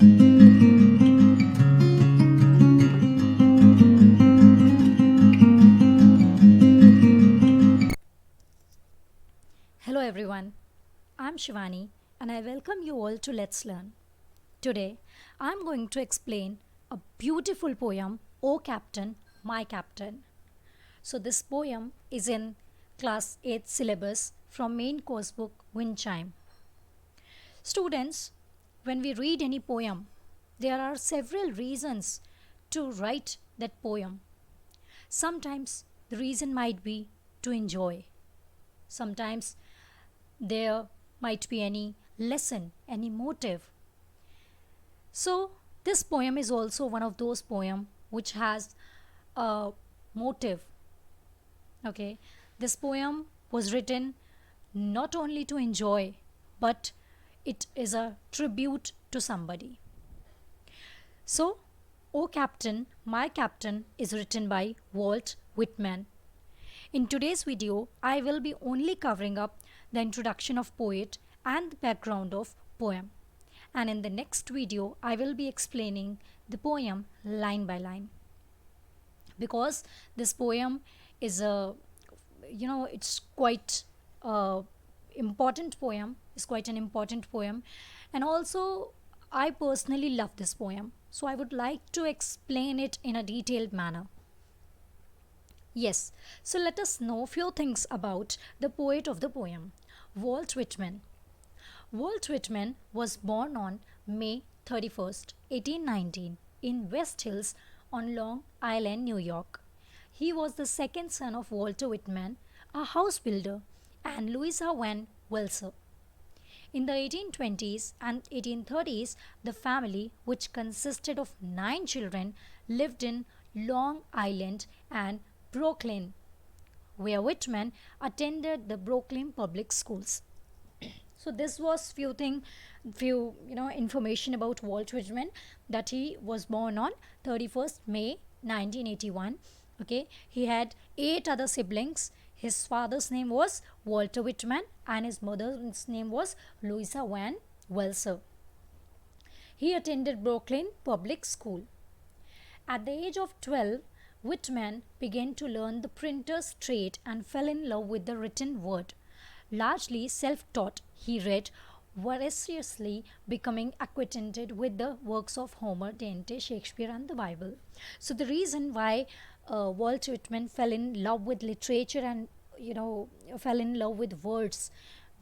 Hello everyone, I'm Shivani and I welcome you all to Let's Learn. Today, I'm going to explain a beautiful poem, O Captain, My Captain. So, this poem is in class 8 syllabus from main course book Wind Chime. Students, when we read any poem, there are several reasons to write that poem. Sometimes the reason might be to enjoy. Sometimes there might be any lesson, any motive. So, this poem is also one of those poems which has a motive. Okay, this poem was written not only to enjoy, but it is a tribute to somebody. So, O Captain, My Captain is written by Walt Whitman. In today's video, I will be only covering up the introduction of poet and the background of poem. And in the next video, I will be explaining the poem line by line. Because this poem is it's quite important poem, is quite an important poem. And also, I personally love this poem. So I would like to explain it in a detailed manner. Yes, so let us know few things about the poet of the poem, Walt Whitman. Walt Whitman was born on May 31st, 1819 in West Hills on Long Island, New York. He was the second son of Walter Whitman, a house builder, and Louisa Van Welser. In the 1820s and 1830s, the family, which consisted of 9 children, lived in Long Island and Brooklyn, where Whitman attended the Brooklyn public schools. So this was few information about Walt Whitman, that he was born on 31st May 1981. Okay, he had 8 other siblings. His father's name was Walter Whitman and his mother's name was Louisa Van Welser. He attended Brooklyn Public School. At the age of 12, Whitman began to learn the printer's trade and fell in love with the written word. Largely self-taught, he read voraciously, becoming acquainted with the works of Homer, Dante, Shakespeare and the Bible. So the reason why Walt Whitman fell in love with literature and fell in love with words,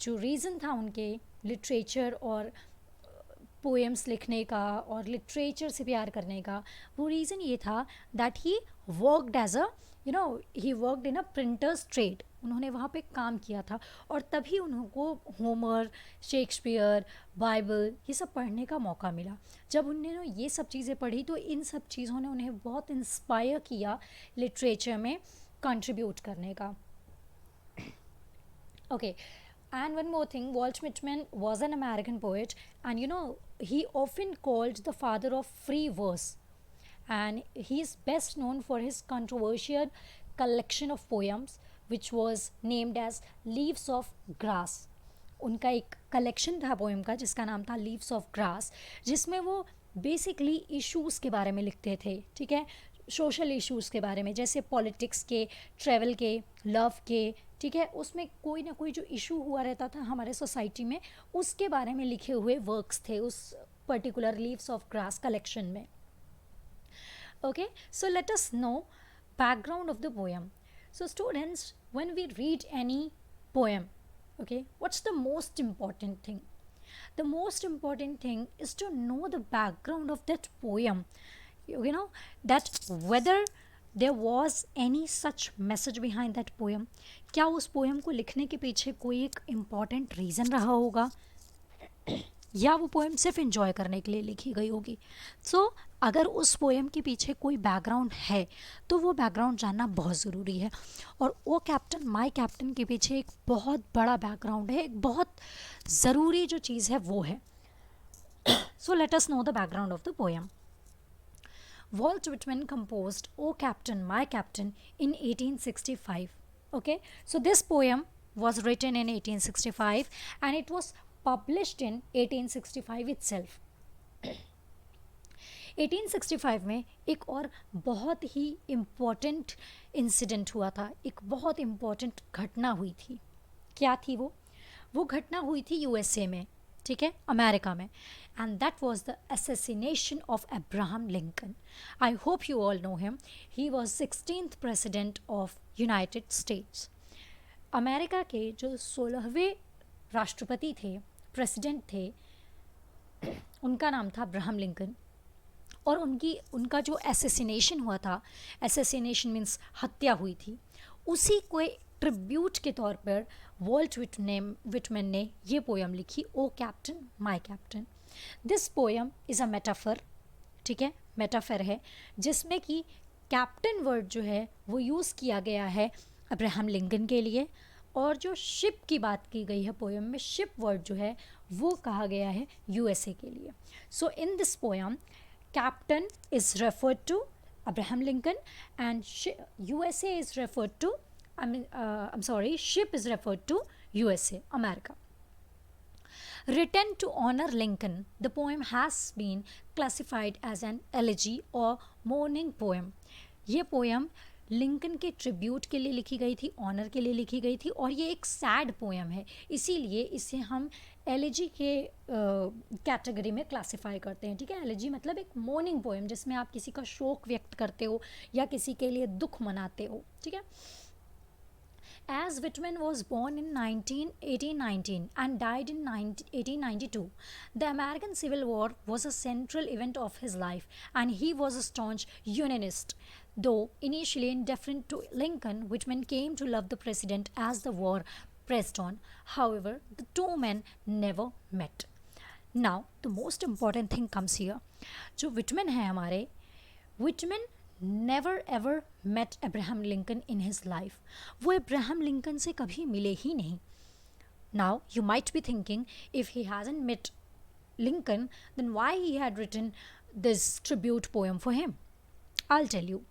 जो reason था उनके literature और poems लिखने का और literature से प्यार करने का, वो रीज़न ये था that he worked as a he worked in a printers trade. उन्होंने वहाँ पे काम किया था और तभी उनको होमर, शेक्सपियर, बाइबल ये सब पढ़ने का मौका मिला. जब उन्होंने ये सब चीज़ें पढ़ी तो इन सब चीज़ों ने उन्हें बहुत इंस्पायर किया लिटरेचर में कंट्रीब्यूट करने का. Okay, and one more thing, Walt Whitman was an American poet, and he often called the father of free verse. And he is best known for his controversial collection of poems, which was named as Leaves of Grass. उनका एक collection था poem का जिसका नाम था leaves of grass, जिसमें वो basically issues के बारे में लिखते थे. ठीक है, सोशल इश्यूज़ के बारे में, जैसे पॉलिटिक्स के, ट्रैवल के, लव के. ठीक है, उसमें कोई ना कोई जो इशू हुआ रहता था हमारे सोसाइटी में, उसके बारे में लिखे हुए वर्क्स थे उस particular leaves of grass collection में. Okay, so let us know background of the poem. So students, when we read any poem, okay, what's the most important thing? The most important thing is to know the background of that poem. That whether there was any such message behind that poem. क्या उस poem को लिखने के पीछे कोई एक important reason रहा होगा, या वो पोएम सिर्फ इन्जॉय करने के लिए लिखी गई होगी. सो अगर उस पोएम के पीछे कोई बैकग्राउंड है तो वो बैकग्राउंड जानना बहुत ज़रूरी है. और ओ कैप्टन माय कैप्टन के पीछे एक बहुत बड़ा बैकग्राउंड है, एक बहुत ज़रूरी जो चीज़ है वो है. So let us know the background of the poem. Walt Whitman composed O Captain, My Captain in 1865. Okay, so this poem was written in 1865 and it was published in 1865 itself. 1865 में एक और बहुत ही इम्पॉर्टेंट इंसिडेंट हुआ था, एक बहुत important घटना हुई थी। क्या थी वो घटना हुई थी यूएसए में, ठीक है, अमेरिका में, and that was the assassination of Abraham Lincoln. I hope you all know him. He was 16th president of United states. America के जो 16वें राष्ट्रपति थे, प्रेसिडेंट थे, उनका नाम था अब्राहम लिंकन। और उनका जो असैसिनेशन हुआ था, असैसिनेशन मीन्स हत्या हुई थी, उसी को ट्रिब्यूट के तौर पर वॉल्ट विटमैन ने ये पोयम लिखी, O captain my captain. This poem is a metaphor, ठीक है, मेटाफर है, जिसमें कि कैप्टन वर्ड जो है वो यूज़ किया गया है अब्राहम लिंकन के लिए, और जो शिप की बात की गई है पोयम में, शिप वर्ड जो है वो कहा गया है यूएसए के लिए। So in this poem captain is referred to Abraham Lincoln, and USA is referred to, ship is referred to USA, America. Written to honor Lincoln, the poem has been classified as an elegy or mourning poem. ये poem Lincoln के tribute के लिए लिखी गई थी, honour के लिए लिखी गई थी, और ये एक सैड पोएम है, इसीलिए इसे हम एलिजी के कैटेगरी में क्लासिफाई करते हैं, ठीक है। एलिजी मतलब एक मोर्निंग पोएम, जिसमें आप किसी का शोक व्यक्त करते हो या किसी के लिए दुख मनाते हो, ठीक है। As Whitman was born in 1819 and died in 1892, the American Civil War was a central event of his life, and he was a staunch Unionist. Though initially indifferent to Lincoln, Whitman came to love the president as the war pressed on. However, the two men never met. Now, the most important thing comes here. जो Whitman है हमारे, Whitman never ever met Abraham Lincoln in his life. वो Abraham Lincoln से कभी मिले ही नहीं. Now you might be thinking, if he hasn't met Lincoln, then why he had written this tribute poem for him? I'll tell you.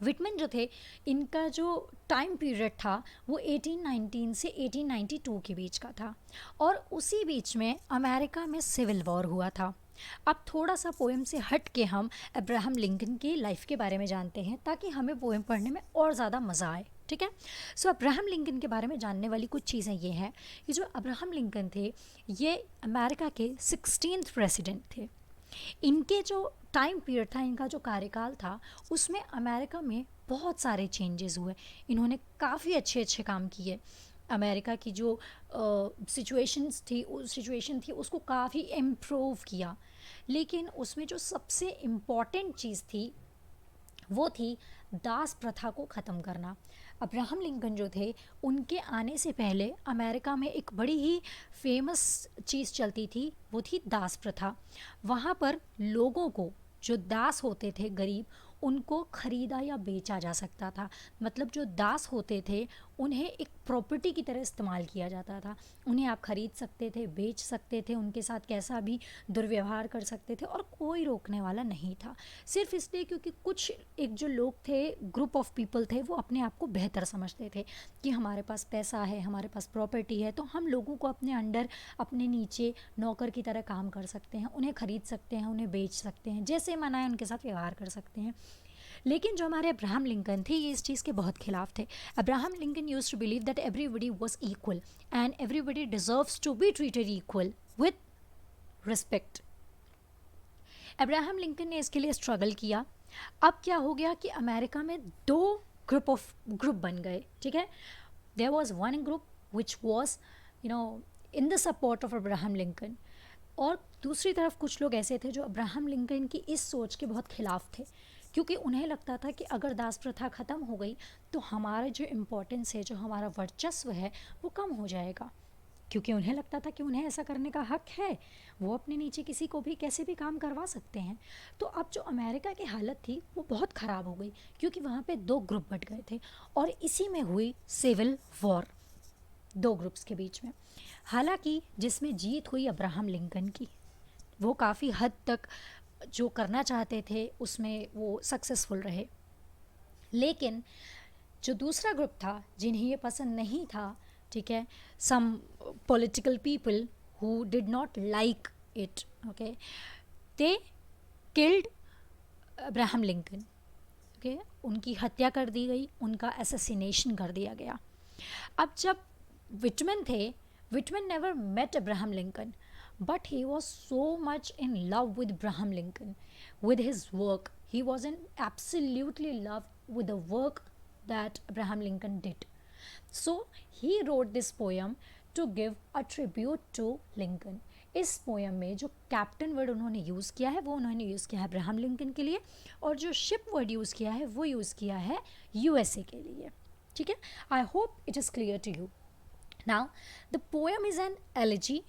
Whitman जो थे, इनका जो time period था वो 1819 से 1892 के बीच का था, और उसी बीच में अमेरिका में सिविल वॉर हुआ था। अब थोड़ा सा पोएम से हट के हम अब्राहम लिंकन की लाइफ के बारे में जानते हैं, ताकि हमें पोएम पढ़ने में और ज़्यादा मज़ा आए, ठीक है। सो अब्राहम लिंकन के बारे में जानने वाली कुछ चीज़ें ये हैं कि जो अब्राहम लिंकन थे, ये अमेरिका के 16th प्रेसिडेंट थे। इनके जो टाइम पीरियड था, इनका जो कार्यकाल था, उसमें अमेरिका में बहुत सारे चेंजेस हुए। इन्होंने काफ़ी अच्छे अच्छे काम किए। अमेरिका की जो सिचुएशन थी उसको काफ़ी इम्प्रूव किया, लेकिन उसमें जो सबसे इम्पॉर्टेंट चीज़ थी वो थी दास प्रथा को ख़त्म करना। अब्राहम लिंकन जो थे, उनके आने से पहले अमेरिका में एक बड़ी ही फेमस चीज़ चलती थी, वो थी दास प्रथा। वहाँ पर लोगों को, जो दास होते थे गरीब, उनको ख़रीदा या बेचा जा सकता था। मतलब जो दास होते थे उन्हें एक प्रॉपर्टी की तरह इस्तेमाल किया जाता था। उन्हें आप ख़रीद सकते थे, बेच सकते थे, उनके साथ कैसा भी दुर्व्यवहार कर सकते थे, और कोई रोकने वाला नहीं था। सिर्फ इसलिए क्योंकि कुछ एक जो लोग थे, ग्रुप ऑफ पीपल थे, वो अपने आप को बेहतर समझते थे कि हमारे पास पैसा है, हमारे पास प्रॉपर्टी है, तो हम लोगों को अपने अंडर, अपने नीचे नौकर की तरह काम कर सकते हैं, उन्हें ख़रीद सकते हैं, उन्हें बेच सकते हैं, जैसे मन आए उनके साथ व्यवहार कर सकते हैं। लेकिन जो हमारे अब्राहम लिंकन थे, ये इस चीज़ के बहुत खिलाफ थे। Abraham Lincoln used to believe that everybody was equal and everybody deserves to be treated equal with respect. Abraham Lincoln ने इसके लिए स्ट्रगल किया। अब क्या हो गया कि अमेरिका में दो ग्रुप बन गए, ठीक है। There was one group which was in the support of Abraham Lincoln, और दूसरी तरफ कुछ लोग ऐसे थे जो अब्राहम लिंकन की इस सोच के बहुत खिलाफ थे, क्योंकि उन्हें लगता था कि अगर दास प्रथा ख़त्म हो गई तो हमारा जो इम्पोर्टेंस है, जो हमारा वर्चस्व है, वो कम हो जाएगा। क्योंकि उन्हें लगता था कि उन्हें ऐसा करने का हक है, वो अपने नीचे किसी को भी कैसे भी काम करवा सकते हैं। तो अब जो अमेरिका की हालत थी वो बहुत ख़राब हो गई, क्योंकि वहाँ पे दो ग्रुप बट गए थे, और इसी में हुई सिविल वॉर दो ग्रुप्स के बीच में। हालांकि जिसमें जीत हुई अब्राहम लिंकन की, वो काफ़ी हद तक जो करना चाहते थे उसमें वो सक्सेसफुल रहे। लेकिन जो दूसरा ग्रुप था, जिन्हें ये पसंद नहीं था, ठीक है, some political people who did not like it, okay, they killed Abraham Lincoln, okay, उनकी हत्या कर दी गई, उनका असैसिनेशन कर दिया गया। अब जब विटमैन थे, Whitman never met Abraham Lincoln, but he was so much in love with Abraham Lincoln, with his work. He was in absolutely love with the work that Abraham Lincoln did. So he wrote this poem to give a tribute to Lincoln. इस poem में जो captain word उन्होंने use किया है वो उन्होंने use किया है अब्राहम लिंकन के लिए, और जो शिप वर्ड यूज़ किया है वो यूज़ किया है यूएसए के लिए। ठीक है, I hope it is clear to you. Now, the poem is an elegy,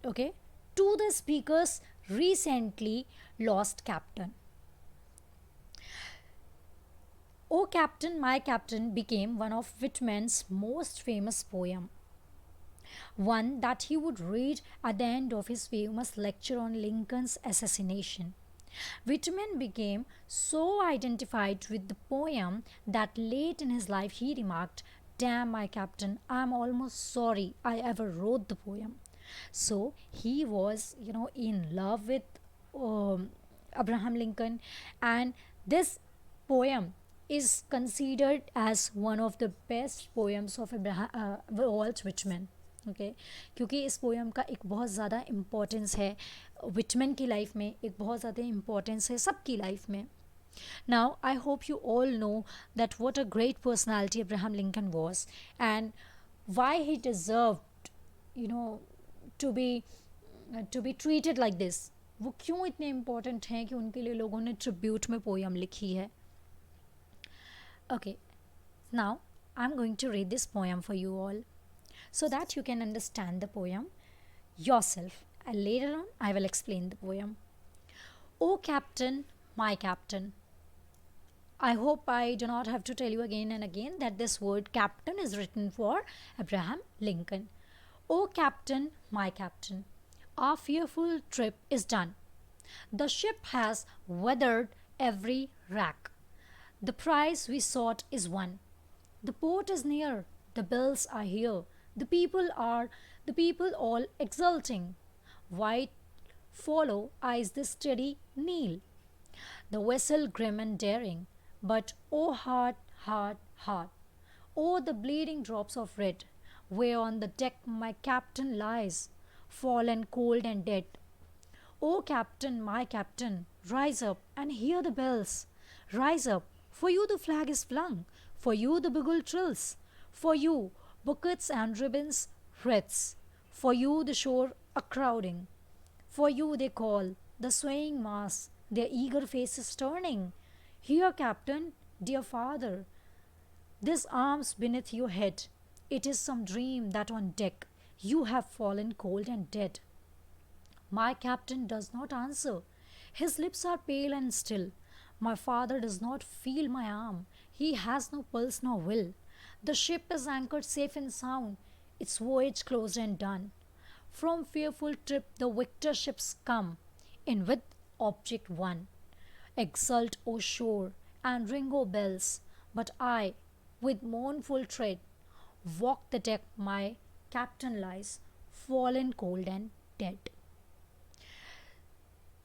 okay, to the speaker's recently lost captain. O Captain, My Captain became one of Whitman's most famous poem, one that he would read at the end of his famous lecture on Lincoln's assassination. Whitman became so identified with the poem that late in his life he remarked, "Damn my captain, I'm almost sorry I ever wrote the poem." So he was, in love with Abraham Lincoln, and this poem is considered as one of the best poems of Walt Whitman. Okay, क्योंकि इस poem का एक बहुत ज़्यादा importance है Whitman की life में, एक बहुत ज़्यादा इम्पोर्टेंस है सबकी लाइफ में। Now, I hope you all know that what a great personality Abraham Lincoln was, and why he deserved, to be treated like this. वो क्यों इतने important हैं कि उनके लिए लोगों ने ट्रिब्यूट में पोएम लिखी है। Okay, now I'm going to read this poem for you all, so that you can understand the poem yourself, and later on I will explain the poem. O Captain, my captain. I hope I do not have to tell you again and again that this word captain is written for Abraham Lincoln. O Captain, my captain, our fearful trip is done. The ship has weathered every rack. The prize we sought is won. The port is near, the bells are here, the people all exulting. White follow eyes the steady Nile, the vessel grim and daring. But oh heart, heart, heart, oh the bleeding drops of red, where on the deck my captain lies, fallen cold and dead. O Captain, my captain, rise up and hear the bells. Rise up, for you the flag is flung, for you the bugle trills, for you bouquets and ribbons wreaths, for you the shore a crowding, for you they call, the swaying mass, their eager faces turning. Here, Captain, dear father, this arms beneath your head. It is some dream that on deck you have fallen cold and dead. My captain does not answer. His lips are pale and still. My father does not feel my arm. He has no pulse nor will. The ship is anchored safe and sound, its voyage closed and done. From fearful trip the victor ships come, in with object won. Exult, O shore, and ring, O bells, but I, with mournful tread, walk the deck my captain lies, fallen cold and dead.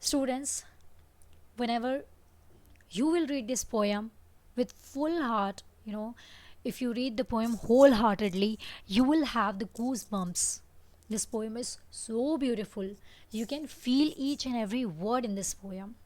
Students, whenever you will read this poem with full heart, if you read the poem wholeheartedly, you will have the goosebumps. This poem is so beautiful. You can feel each and every word in this poem.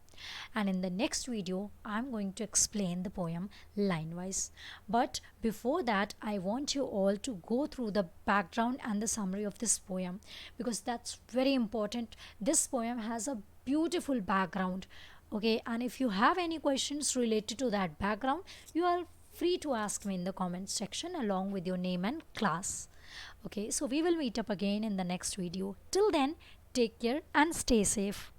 And in the next video, I'm going to explain the poem line-wise. But before that, I want you all to go through the background and the summary of this poem, because that's very important. This poem has a beautiful background. Okay, and if you have any questions related to that background, you are free to ask me in the comment section along with your name and class. Okay, so we will meet up again in the next video. Till then, take care and stay safe.